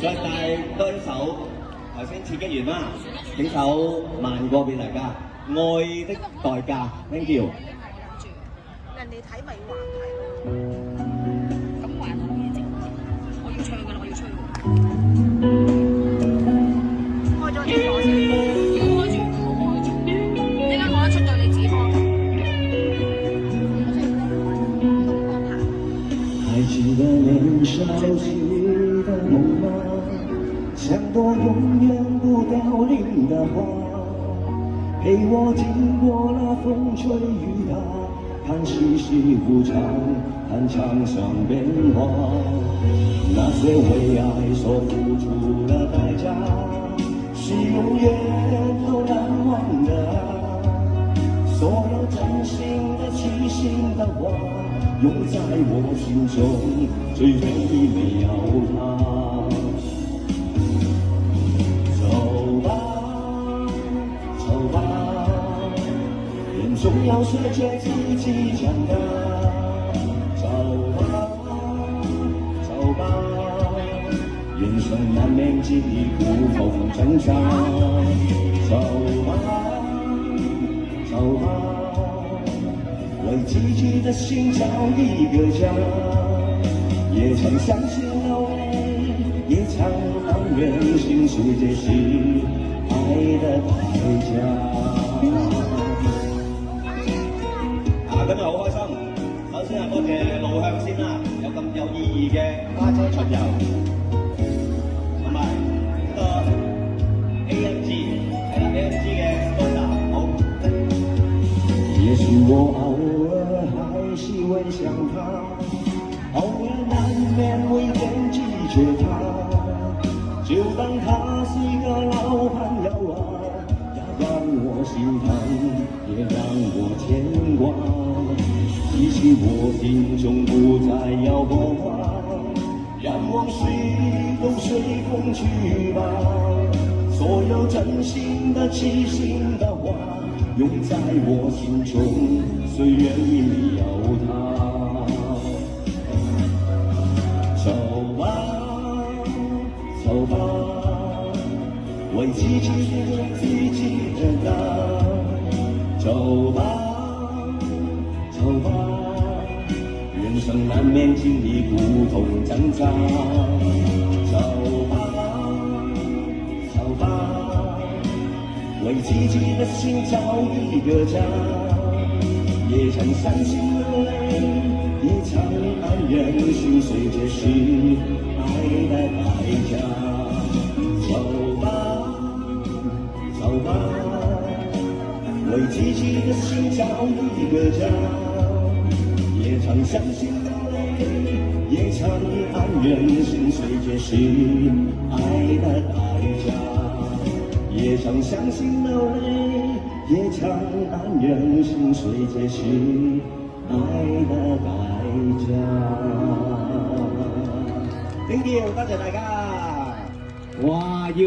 再帶多一首，頭先刺激完啦，整首慢歌俾大家，《愛的代價》，thank you。人哋睇咪話睇，咁還可以整，我要唱㗎啦，我要吹喎。開咗啲歌先，開住，開住，點解我一出咗你自己開？还记得年少时的梦吗？像朵永远不凋零的花，陪我经过了风吹雨打，看世事无常，看沧桑变化。那些为爱所付出的代价，是永远都难忘的啊。所有真心的、痴心的话，永在我心中，最远已没有他。走吧，走吧，人总要学着自己长大。走吧，走吧，人生难免经历苦痛挣扎。走吧，走吧，为自己的心找一个家，也曾相信流泪，也曾黯然心碎，这是愛的代價。今日好開心，首先係多謝路向先啦，有咁有意義嘅花車巡遊，同埋呢個 AMG 係啦 AMG 嘅 sponsor， 好。也許我偶爾還是會想他，偶爾難免會惦記着他，就當他是個老朋友啊，也讓我心疼，也讓我牽掛，提起我心中不再要波花，讓往事都隨風去吧，所有真心的、痴心的話，永在我心中，雖然已沒有他。走吧，走吧，為自己而打。走吧，走吧，人生難免經歷苦痛掙扎。走吧，走吧，為自己的心找一個家，也曾傷心流淚，也曾黯然心碎，這是愛的代價。走吧，走吧，為自己的心找一個家，也曾傷心流淚，也曾黯然心碎，這是愛的代價。也曾傷心流淚，也曾黯然心碎，這是愛的代價。Thank you，多謝大家。哇，要